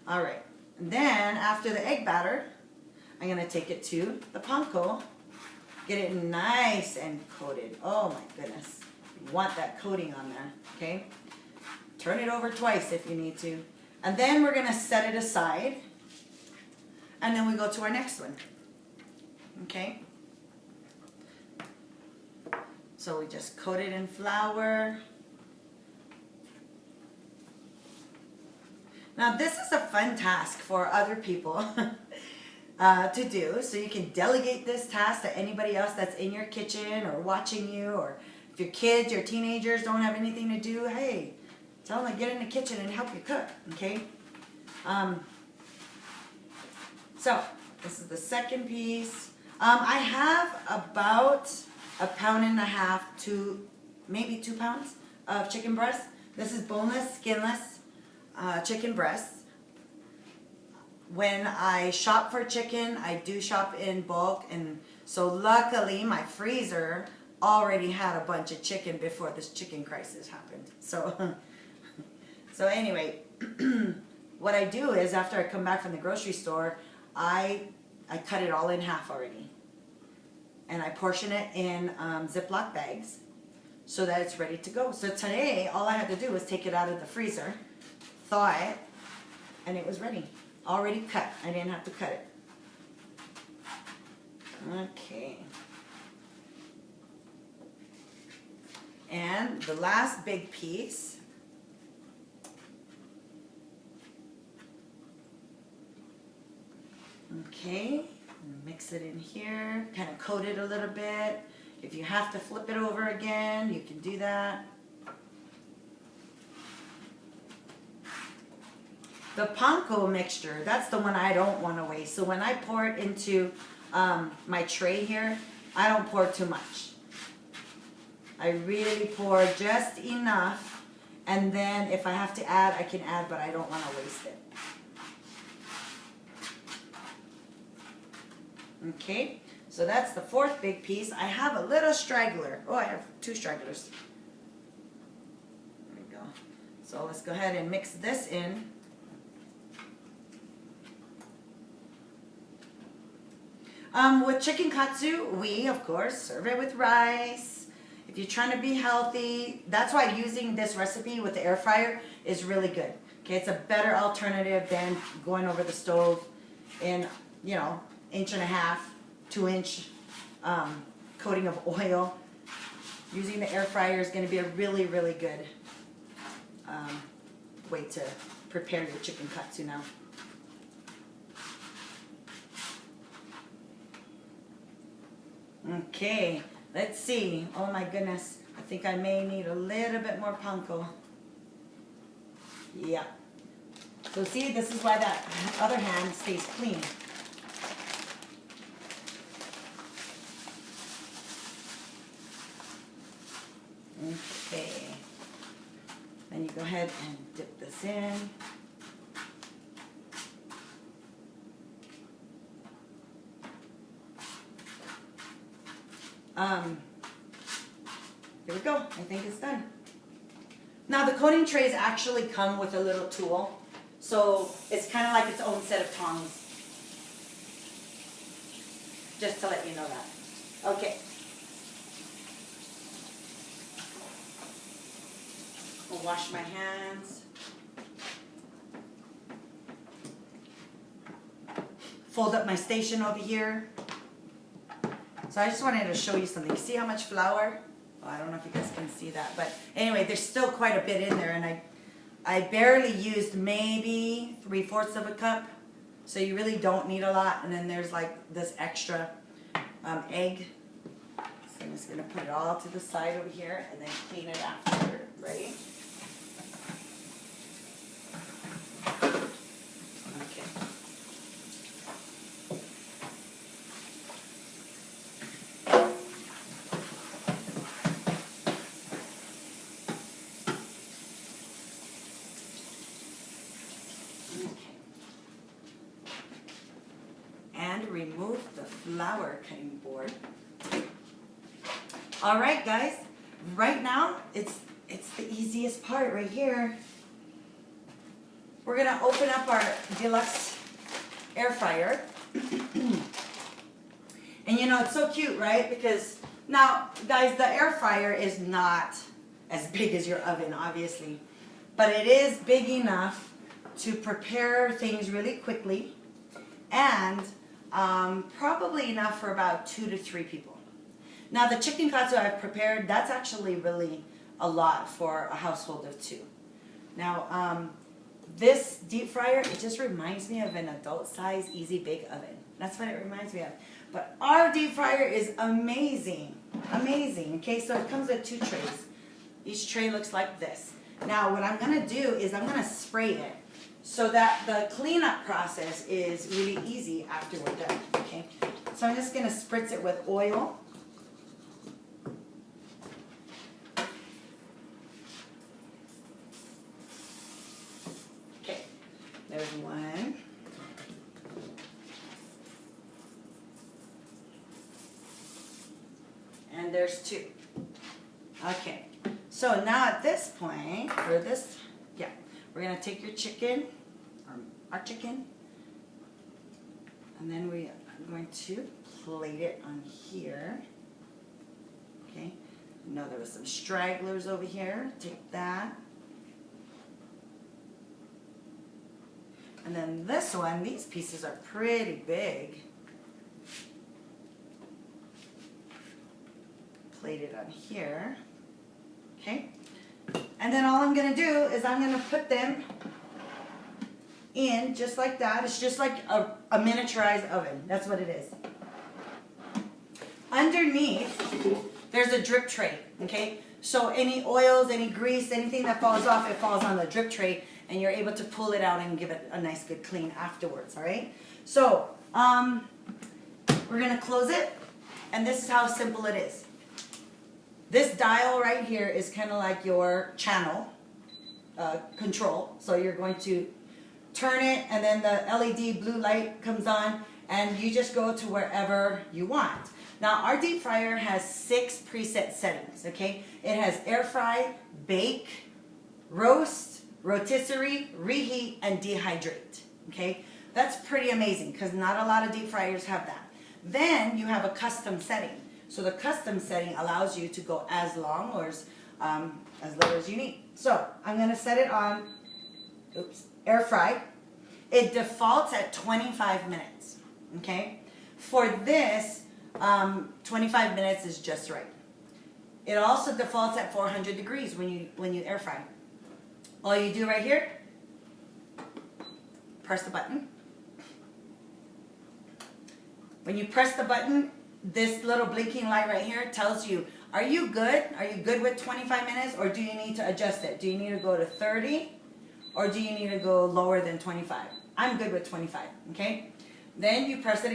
All right. And then after the egg batter, I'm going to take it to the panko. Get it nice and coated. Oh my goodness. You want that coating on there, okay? Turn it over twice if you need to. And then we're going to set it aside. And then we go to our next one. Okay? So we just coat it in flour. Now this is a fun task for other people to do. So you can delegate this task to anybody else that's in your kitchen or watching you, or if your kids, your teenagers don't have anything to do, hey, tell them to get in the kitchen and help you cook, okay? So this is the second piece. I have about 1.5 pounds to maybe 2 pounds of chicken breast. This is boneless, skinless chicken breasts. When I shop for chicken, I do shop in bulk, and so luckily my freezer already had a bunch of chicken before this chicken crisis happened. So anyway, what I do is after I come back from the grocery store, I cut it all in half already. And I portion it in Ziploc bags so that it's ready to go. So today, all I had to do was take it out of the freezer, thaw it, and it was ready. Already cut. I didn't have to cut it. Okay. And the last big piece. Okay. Mix it in here. Kind of coat it a little bit. If you have to flip it over again, you can do that. The panko mixture, that's the one I don't want to waste. So when I pour it into my tray here, I don't pour too much. I really pour just enough, and then if I have to add, I can add, but I don't want to waste it. Okay, so that's the fourth big piece. I have a little straggler. Oh, I have 2 stragglers. There we go. So let's go ahead and mix this in. With chicken katsu, we, of course, serve it with rice. If you're trying to be healthy, that's why using this recipe with the air fryer is really good. Okay, it's a better alternative than going over the stove in, 1.5 to 2-inch coating of oil. Using the air fryer is going to be a really, really good way to prepare your chicken katsu now. Okay, let's see. Oh my goodness. I think I may need a little bit more panko. Yeah. So see, this is why that other hand stays clean. Okay. Then you go ahead and dip this in. Here we go. I think it's done. Now the coating trays actually come with a little tool, so it's kind of like its own set of tongs. Just to let you know that. Okay. I'll wash my hands. Fold up my station over here. So I just wanted to show you something. See how much flour? Oh, I don't know if you guys can see that, but anyway, there's still quite a bit in there, and I barely used maybe 3/4 of a cup, so you really don't need a lot. And then there's like this extra egg. So I'm just gonna put it all to the side over here, and then clean it after. Ready? Okay. And remove the flour cutting board. All right, guys. Right now, it's the easiest part right here. we're gonna open up our Deluxe Air Fryer. And you know, it's so cute, right? Because now, guys, the air fryer is not as big as your oven, obviously. But it is big enough to prepare things really quickly, and probably enough for about 2 to 3 people. Now, the chicken katsu I've prepared, that's actually really a lot for a household of 2. Now, this deep fryer, it just reminds me of an adult-size Easy Bake Oven. That's what it reminds me of. But our deep fryer is amazing. Amazing. Okay, so it comes with 2 trays. Each tray looks like this. Now, what I'm going to do is I'm going to spray it so that the cleanup process is really easy after we're done. Okay, so I'm just going to spritz it with oil. Okay, there's 1. And there's 2. Okay, so now at this point, for this, yeah, we're going to take your chicken, or our chicken, and then we are going to plate it on here. Okay, I know there was some stragglers over here. Take that. And then this one, these pieces are pretty big. Plate it on here. Okay, and then all I'm going to do is I'm going to put them in just like that. It's just like a miniaturized oven. That's what it is. Underneath, there's a drip tray. Okay, so any oils, any grease, anything that falls off, it falls on the drip tray, and you're able to pull it out and give it a nice good clean afterwards. All right, so we're going to close it, and this is how simple it is. This dial right here is kind of like your channel control. So you're going to turn it, and then the LED blue light comes on, and you just go to wherever you want. Now, our deep fryer has 6 preset settings, okay? It has air fry, bake, roast, rotisserie, reheat, and dehydrate, okay? That's pretty amazing because not a lot of deep fryers have that. Then you have a custom setting. So the custom setting allows you to go as long or as little as you need. So I'm going to set it on, air fry. It defaults at 25 minutes, okay? For this, 25 minutes is just right. It also defaults at 400 degrees when you air fry. All you do right here, press the button. When you press the button, this little blinking light right here tells you, are you good? Are you good with 25 minutes, or do you need to adjust it? Do you need to go to 30, or do you need to go lower than 25? I'm good with 25, okay? Then you press it again.